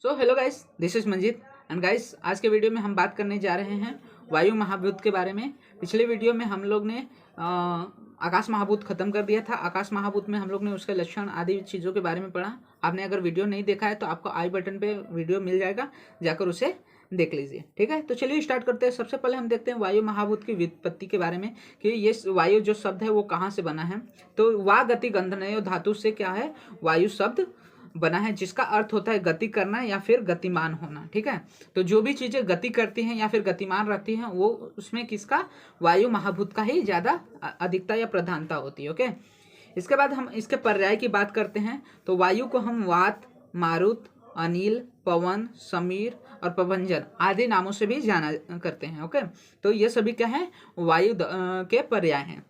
So hello guys, this is Manjeet and guys, आज के video में हम बात करने जा रहे हैं वायु महाभूत के बारे में। पिछले वीडियो में हम लोग ने आकाश महाभूत खत्म कर दिया था। आकाश महाभूत में हम लोग ने उसके लक्षण आदि चीज़ों के बारे में पढ़ा। आपने अगर वीडियो नहीं देखा है तो आपको आई बटन पे वीडियो मिल जाएगा, जाकर उसे देख लीजिए। ठीक है, तो चलिए स्टार्ट करते हैं। सबसे पहले हम देखते हैं वायु महाभूत की व्युत्पत्ति के बारे में कि ये वायु जो शब्द है वो कहाँ से बना है। तो वा गति गंधनयो धातु से क्या है, वायु शब्द बना है, जिसका अर्थ होता है गति करना या फिर गतिमान होना। ठीक है, तो जो भी चीजें गति करती हैं या फिर गतिमान रहती हैं वो उसमें किसका, वायु महाभूत का ही ज्यादा अधिकता या प्रधानता होती है। ओके, इसके बाद हम इसके पर्याय की बात करते हैं। तो वायु को हम वात, मारुत, अनिल, पवन, समीर और पवंजन आदि नामों से भी जाना करते हैं। ओके, तो ये सभी क्या है, वायु के पर्याय हैं।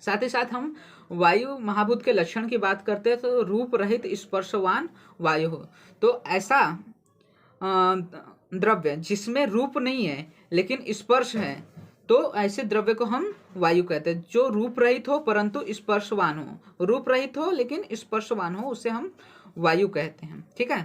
साथ ही साथ हम वायु महाभूत के लक्षण की बात करते हैं तो रूप रहित स्पर्शवान वायु हो। तो ऐसा द्रव्य जिसमें रूप नहीं है लेकिन स्पर्श है, तो ऐसे द्रव्य को हम वायु कहते हैं। जो रूप रहित हो परंतु स्पर्शवान हो, रूप रहित हो लेकिन स्पर्शवान हो, उसे हम वायु कहते हैं। ठीक है,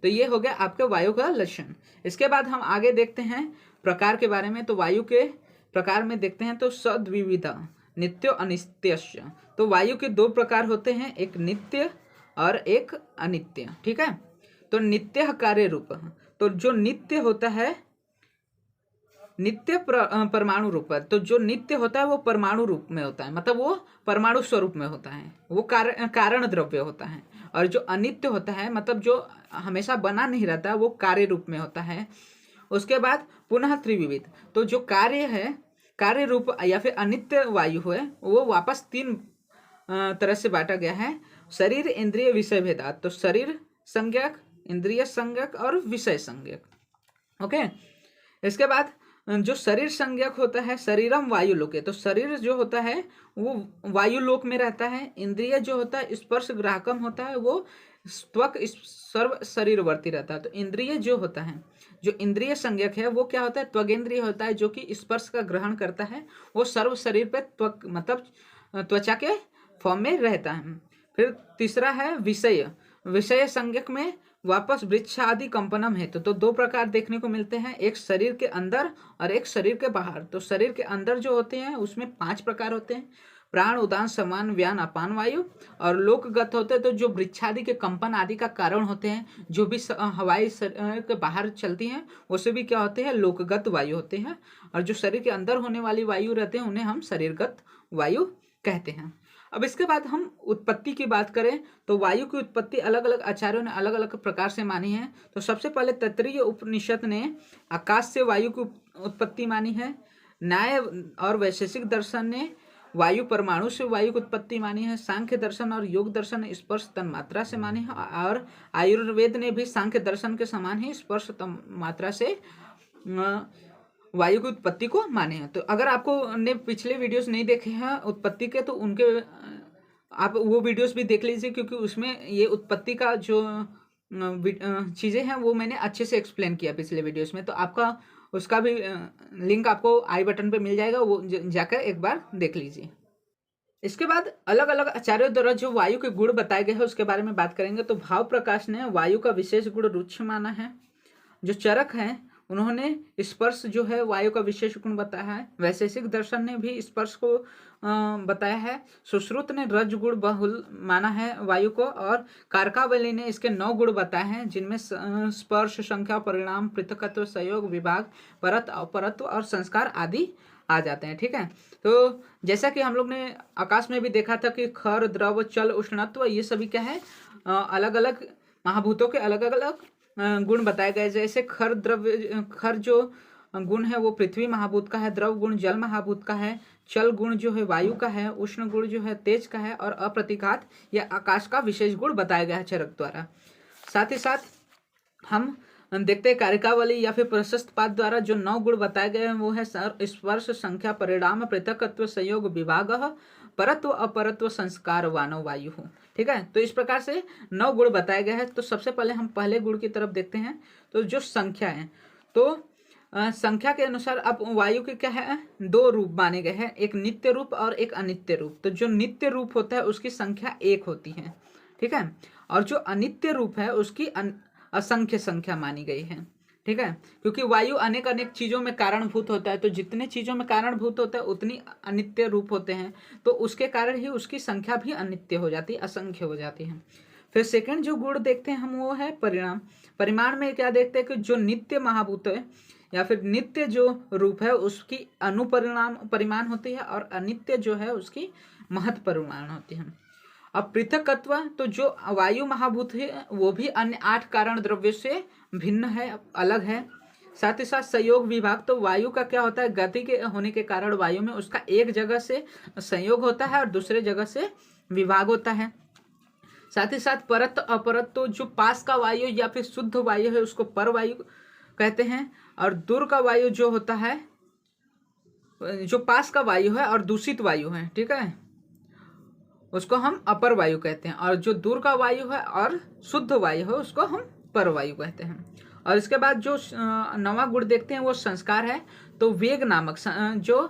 तो ये हो गया आपके वायु का लक्षण। इसके बाद हम आगे देखते हैं प्रकार के बारे में। तो वायु के प्रकार में देखते हैं तो सद्विविधा नित्य अनित्य। तो वायु के दो प्रकार होते हैं, एक नित्य और एक अनित्य। ठीक है, तो नित्य कार्य रूप, तो जो नित्य होता है नित्य परमाणु रूप है। तो जो नित्य होता है वो परमाणु रूप में होता है, मतलब वो परमाणु स्वरूप में होता है, वो कारण द्रव्य होता है। और जो अनित्य होता है, मतलब जो हमेशा बना नहीं रहता, वो कार्य रूप में होता है। उसके बाद पुनः त्रिविध, तो जो कार्य है, कार्य रूप या फिर अनित्य वायु है, वो वापस तीन तरह से बांटा गया है। शरीर, इंद्रिय, विषय भेदात। तो शरीर संज्ञक, इंद्रिय संज्ञक और विषय संज्ञक। ओके, इसके बाद जो शरीर संज्ञक होता है, शरीरम वायु लोके, तो शरीर जो होता है वो वायु लोक में रहता है। इंद्रिय जो होता है स्पर्श ग्राहकम होता है, वो त्वक सर्व शरीरवर्ती रहता है। तो इंद्रिय जो होता है, जो इंद्रिय संज्ञक है, वो क्या होता है, त्वगेंद्रिय होता है, जो कि स्पर्श का ग्रहण करता है। वो सर्व शरीर पे त्वक मतलब त्वचा के फॉर्म में रहता है। फिर तीसरा है विषय, विषय संज्ञक में वापस वृक्ष आदि कंपनम है। तो दो प्रकार देखने को मिलते हैं, एक शरीर के अंदर और एक शरीर के बाहर। तो शरीर के अंदर जो होते हैं उसमें 5 प्रकार होते हैं, प्राण, उदान, समान, व्यान, अपान वायु। और लोकगत होते हैं तो जो वृक्षादि के कंपन आदि का कारण होते हैं, जो भी हवाई के बाहर चलती हैं, उसे भी क्या होते हैं, लोकगत वायु होते हैं। और जो शरीर के अंदर होने वाली वायु रहते हैं उन्हें हम शरीरगत वायु कहते हैं। अब इसके बाद हम उत्पत्ति की बात करें तो वायु की उत्पत्ति अलग अलग आचार्यों ने अलग अलग प्रकार से मानी है। तो सबसे पहले तैत्तिरीय उपनिषद ने आकाश से वायु की उत्पत्ति मानी है। न्याय और वैशेषिक दर्शन ने वायु परमाणु से वायु की उत्पत्ति मानी है। सांख्य दर्शन और योग दर्शन ने स्पर्श तन्मात्रा से मानी है। और आयुर्वेद ने भी सांख्य दर्शन के समान ही स्पर्श तन्मात्रा से वायु की उत्पत्ति को माने हैं। तो अगर आपको ने पिछले वीडियोस नहीं देखे हैं उत्पत्ति के, तो उनके आप वो वीडियोस भी देख लीजिए, क्योंकि उसमें ये उत्पत्ति का जो चीज़ें हैं वो मैंने अच्छे से एक्सप्लेन किया पिछले वीडियोस में। तो आपका उसका भी लिंक आपको आई बटन पे मिल जाएगा, वो जाकर एक बार देख लीजिए। इसके बाद अलग अलग आचार्यों द्वारा जो वायु के गुण बताए गए हैं उसके बारे में बात करेंगे। तो भाव प्रकाश ने वायु का विशेष गुण रुक्ष माना है। जो चरक है उन्होंने स्पर्श जो है वायु का विशेष गुण बताया है। वैशेषिक दर्शन ने भी स्पर्श को बताया है। सुश्रुत ने रज गुण बहुल माना है वायु को। और कारकावली ने इसके 9 गुण बताए हैं, जिनमें स्पर्श, संख्या, परिणाम, पृथकत्व, संयोग, विभाग, परत, अपरत्व और संस्कार आदि आ जाते हैं। ठीक है, तो जैसा कि हम लोग ने आकाश में भी देखा था कि खर, द्रव, चल, उष्णत्व, ये सभी क्या है, अलग अलग महाभूतों के अलग अलग गुण बताए गए। जैसे खर द्रव्य, खर जो गुण है वो पृथ्वी महाभूत का है, द्रव गुण जल महाभूत का है, चल गुण जो है वायु का है, उष्ण गुण जो है तेज का है, और अप्रतिघात या आकाश का विशेष गुण बताया गया है चरक द्वारा। साथ ही साथ हम देखते हैं कारिकावली या फिर प्रशस्त पाद द्वारा जो 9 गुण बताए गए हैं वो है स्पर्श, संख्या, परिणाम, पृथकत्व, संयोग, विभाग, परत्व, अपरत्व, संस्कार, वानो वायु हो। ठीक है, तो इस प्रकार से 9 गुण बताए गए हैं। तो सबसे पहले हम पहले गुण की तरफ देखते हैं। तो जो संख्या है, तो संख्या के अनुसार अब वायु के क्या है, 2 रूप माने गए हैं, एक नित्य रूप और एक अनित्य रूप। तो जो नित्य रूप होता है उसकी संख्या 1 होती है। ठीक है, और जो अनित्य रूप है उसकी असंख्य संख्या मानी गई है। ठीक है, क्योंकि वायु अनेक अनेक चीजों में कारणभूत होता है, तो जितने चीजों में कारणभूत होता है उतनी अनित्य रूप होते हैं, तो उसके कारण ही उसकी संख्या भी अनित्य हो जाती है, असंख्य हो जाती है। फिर सेकंड जो गुण देखते हैं हम वो है परिणाम। परिमाण में क्या देखते हैं कि जो नित्य महाभूत है या फिर नित्य जो रूप है उसकी अनुपरिणाम परिमाण होती है, और अनित्य जो है उसकी महत् परिमाण होती है। अब पृथकत्व, तो जो वायु महाभूत है वो भी अन्य 8 कारण द्रव्य से भिन्न है, अलग है। साथ ही साथ संयोग विभाग, तो वायु का क्या होता है, गति के होने के कारण वायु में उसका एक जगह से संयोग होता है और दूसरे जगह से विभाग होता है। साथ ही साथ परत अपरत, तो जो पास का वायु या फिर शुद्ध वायु है उसको पर वायु कहते हैं, और दूर का वायु जो होता है, जो पास का वायु है और दूषित वायु है, ठीक है, उसको हम अपर वायु कहते हैं, और जो दूर का वायु है और शुद्ध वायु है उसको हम पर वायु कहते हैं। और इसके बाद जो नवा गुण देखते हैं वो संस्कार है। तो वेग नामक जो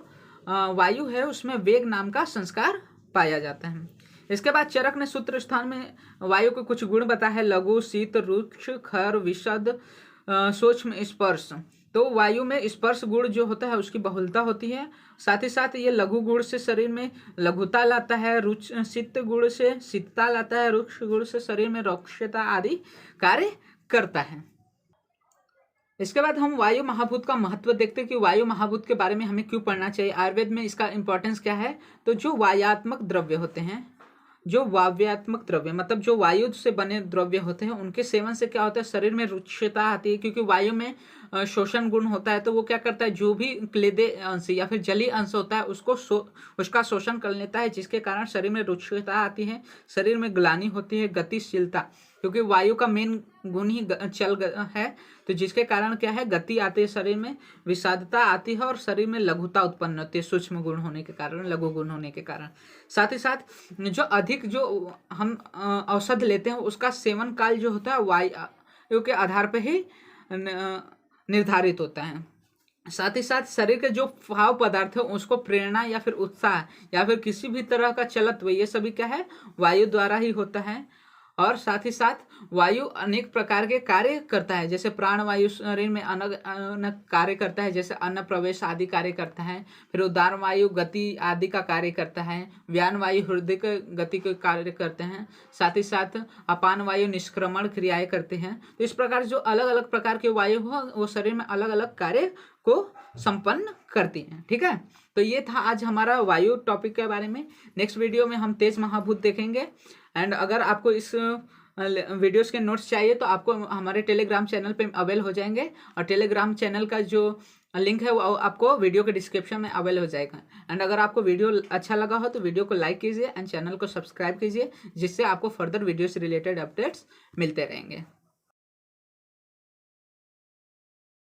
वायु है उसमें वेग नाम का संस्कार पाया जाता है। इसके बाद चरक ने सूत्र स्थान में वायु के कुछ गुण बताए हैं, लघु, शीत, रुक्ष, खर, विशद, सूक्ष्म, स्पर्श। तो वायु में स्पर्श गुण जो होता है उसकी बहुलता होती है। साथ ही साथ ये लघु गुण से शरीर में लघुता लाता है, शीत गुण से शीतता लाता है, रुक्ष गुण से शरीर में रोक्षता आदि कार्य करता है। इसके बाद हम वायु महाभूत का महत्व देखते हैं कि वायु महाभूत के बारे में हमें क्यों पढ़ना चाहिए, आयुर्वेद में इसका इंपॉर्टेंस क्या है। तो जो वायात्मक द्रव्य होते हैं, जो वाव्यात्मक द्रव्य मतलब जो वायु से बने द्रव्य होते हैं, उनके सेवन से क्या होता है, शरीर में रुक्षता आती है, क्योंकि वायु में शोषण गुण होता है। तो वो क्या करता है, जो भी क्लेदे अंश या फिर जलीय अंश होता है उसको उसका शोषण कर लेता है, जिसके कारण शरीर में रुक्षता आती है, शरीर में ग्लानि होती है, गतिशीलता, क्योंकि वायु का मेन गुण ही चल है, तो जिसके कारण क्या है, गति आती है शरीर में, विषादता आती है और शरीर में लघुता उत्पन्न होती है, सूक्ष्म गुण होने के कारण, लघु गुण होने के कारण। साथ ही साथ जो अधिक जो हम औषध लेते हैं उसका सेवन काल जो होता है वायु के आधार पर ही निर्धारित होता है। साथ ही साथ शरीर के जो भाव पदार्थ है उसको प्रेरणा या फिर उत्साह या फिर किसी भी तरह का चलत्व, ये सभी क्या है, वायु द्वारा ही होता है। और साथ ही साथ वायु अनेक प्रकार के कार्य करता है, जैसे प्राण वायु शरीर में अनेक कार्य करता है, जैसे अन्न प्रवेश आदि कार्य करता है। फिर उदान वायु गति आदि का कार्य करता है, व्यान वायु हृदय के गति के कार्य करते हैं, साथ ही साथ अपान वायु निष्क्रमण क्रियाएं करते हैं। तो इस प्रकार जो अलग अलग प्रकार के वायु हो वो शरीर में अलग अलग कार्य को संपन्न करती हैं। ठीक है, तो ये था आज हमारा वायु टॉपिक के बारे में। नेक्स्ट वीडियो में हम तेज महाभूत देखेंगे। एंड अगर आपको इस वीडियोस के नोट्स चाहिए तो आपको हमारे टेलीग्राम चैनल पे अवेल हो जाएंगे, और टेलीग्राम चैनल का जो लिंक है वो आपको वीडियो के डिस्क्रिप्शन में अवेल हो जाएगा। एंड अगर आपको वीडियो अच्छा लगा हो तो वीडियो को लाइक कीजिए एंड चैनल को सब्सक्राइब कीजिए, जिससे आपको फर्दर वीडियो से रिलेटेड अपडेट्स मिलते रहेंगे।